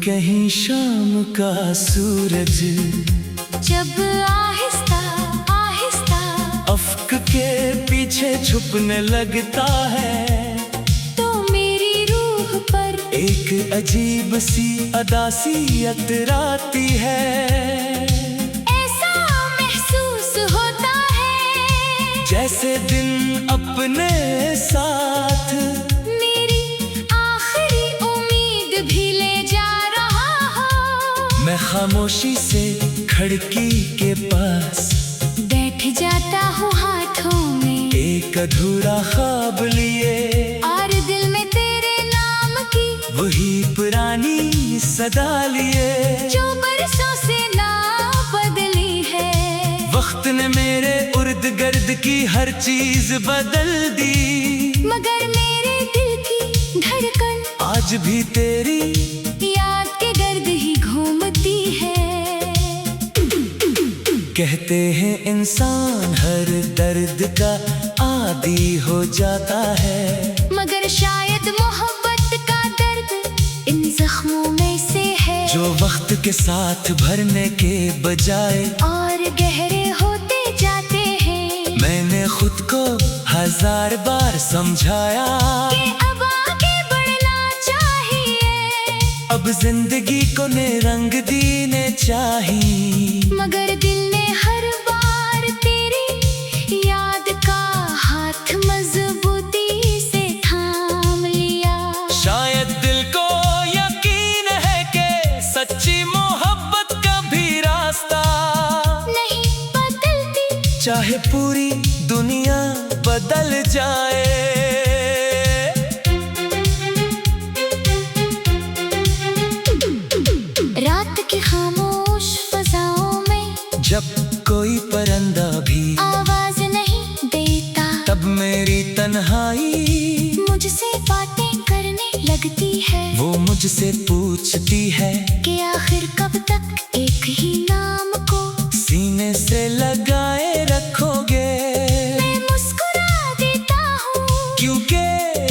कहीं शाम का सूरज जब आहिस्ता आहिस्ता अफ्क के पीछे छुपने लगता है, तो मेरी रूह पर एक अजीब सी अदासी अतराती है। ऐसा महसूस होता है जैसे दिन अपने साथ मेरी आखिरी उम्मीद भी ले जा रहा हो। मैं खामोशी से खिड़की के पास बैठ जाता हूँ हाथों में एक अधूरा ख्वाब लिए, और दिल में तेरे नाम की वही पुरानी सदा लिए, जो बरसों से ना बदली है। वक्त ने मेरे उर्द गर्द की हर चीज बदल दी, मगर मेरे दिल की धड़कन आज भी तेरी याद के गर्द ही घूमती है। कहते हैं इंसान हर दर्द का आदी हो जाता है, मगर शायद मोहब्बत का दर्द इन जख्मों में से है, जो वक्त के साथ भरने के बजाय और गहरे होते जाते हैं। मैंने खुद को 1000 बार समझाया कि अब आगे बढ़ना चाहिए, अब जिंदगी को ने रंग देने चाहिए, मगर दिल ने हर बार तेरी याद का हाथ मजबूती से थाम लिया। शायद दिल को यकीन है कि सच्ची मोहब्बत का भी रास्ता नहीं बदलती, चाहे पूरी दुनिया बदल जाए। रात की खामोश फजाओं में जब कोई परिंदा भी आवाज नहीं देता, तब मेरी तन्हाई मुझसे बातें करने लगती है। वो मुझसे पूछती है कि आखिर कब तक एक ही नाम को सीने से लगाए रखोगे। मैं मुस्कुरा देता हूँ, क्योंकि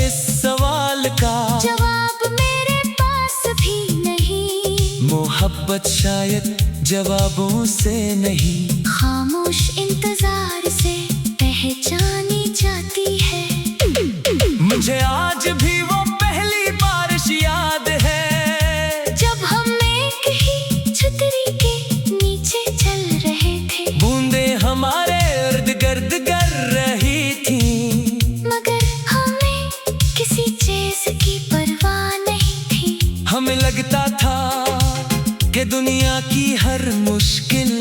इस सवाल का जवाब मेरे पास भी नहीं। मोहब्बत शायद जवाबों से नहीं, खामोश इंतजार से पहचानी जाती है। मुझे आज भी वो पहली बारिश याद है, जब हम एक ही छतरी के नीचे चल रहे थे, बूंदे हमारे इर्द गिर्द कर रही थी, मगर हमें किसी चीज की परवाह नहीं थी। हमें लगता था कि दुनिया की हर मुश्किल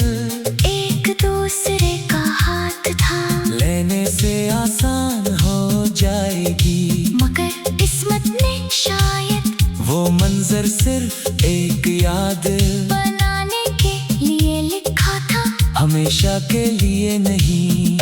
एक दूसरे का हाथ था लेने से आसान हो जाएगी, मगर किस्मत ने शायद वो मंजर सिर्फ एक याद बनाने के लिए लिखा था, हमेशा के लिए नहीं।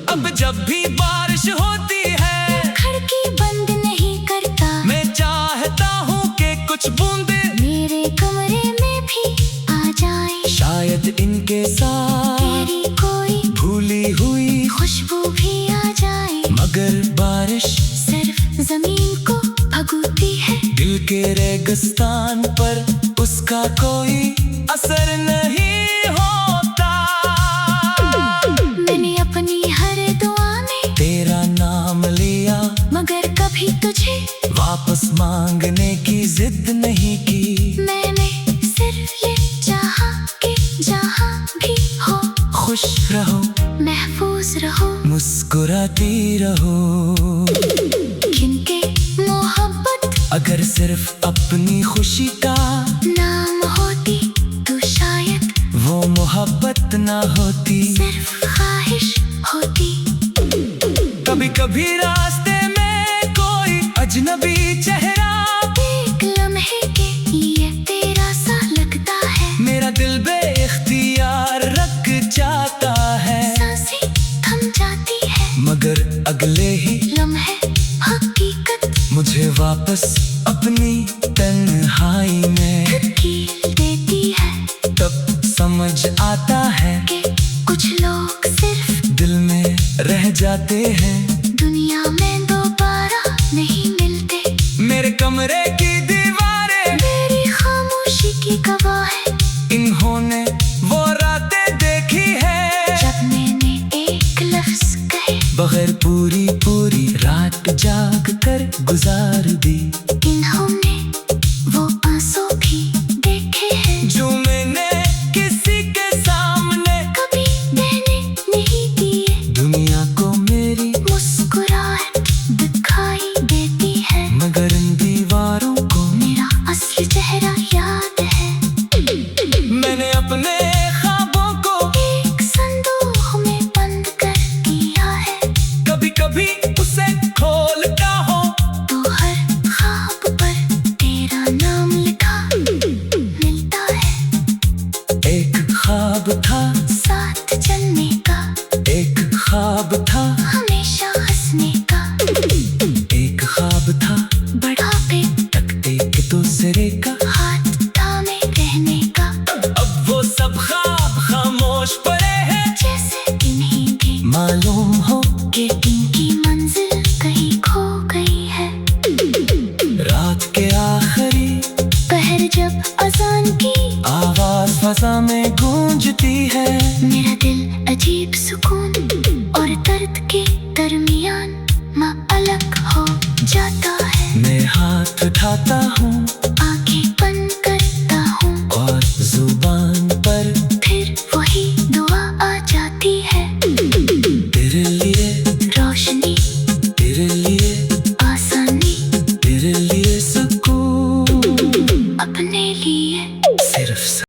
अब जब भी बारिश होती है खिड़की बंद नहीं करता, मैं चाहता हूँ कि कुछ बूंदे मेरे कमरे में भी आ जाए, शायद इनके साथ तेरी कोई भूली हुई खुशबू भी आ जाए, मगर बारिश सिर्फ जमीन को भगोती है। दिल के रेगिस्तान पर उसका कोई असर नहीं होता। मैंने अपनी हर दुआ में तेरा नाम लिया, मगर कभी तुझे वापस मांगने की जिद नहीं की। मैंने सिर्फ ये चाहा कि जहाँ भी हो खुश रहो, महफूज रहो, मुस्कुराती रहो, क्योंकि मोहब्बत अगर सिर्फ अपनी खुशी का नाम होती तो शायद वो मोहब्बत ना होती। सिर्फ ख्वाहिश होती। कभी कभी रास्ते में कोई अजनबी चेहरा एक लम्हे के लिए तेरा सा लगता है, मेरा दिल बेइख्तियार रख जाता है, सांसें थम जाती है, मगर अगले ही लम्हे हकीकत मुझे वापस अपनी तन्हाई में धकेल देती है। तब समझ आता है कि कुछ लोग सिर्फ दिल में रह जाते हैं, दुनिया में दोबारा नहीं मिलते। मेरे कमरे की दीवारें मेरी खामोशी गुजार दी। इन्होंने वो आंसू भी देखे हैं जो मैंने किसी के सामने कभी देने नहीं दिए। दुनिया को मेरी मुस्कुराहट दिखाई देती है, मगर इन दीवारों को मेरा असली चेहरा याद है। मैंने अपने ख्वाबों को एक संदूक में बंद कर दिया है। कभी कभी उसे खोलता हूँ तो हर ख्वाब पर तेरा नाम लिखा मिलता है। एक ख्वाब था, साथ चलने का, एक ख्वाब था, हमेशा हंसने का। एक ख्वाब था, बढ़ापे तक एक दूसरे का। हाथ थामे रहने का, अब वो सब ख्वाब खामोश पड़े हैं। जैसे इन्हीं भी मालूम हो कि इनकी मंजिल कहीं खो गई है। रात के आखिरी पहर जब अजान की आवाज फजा में गूंजती है, मेरा दिल अजीब सुकून और दर्द के दरमियान माँ अलग हो जाता है। मैं हाथ उठाता हूँ आंखें बंद करता हूँ और जुबान पर फिर वही दुआ आ जाती है। तेरे लिए रोशनी, तेरे लिए आसानी, तेरे लिए सुकून, अपने लिए सिर्फ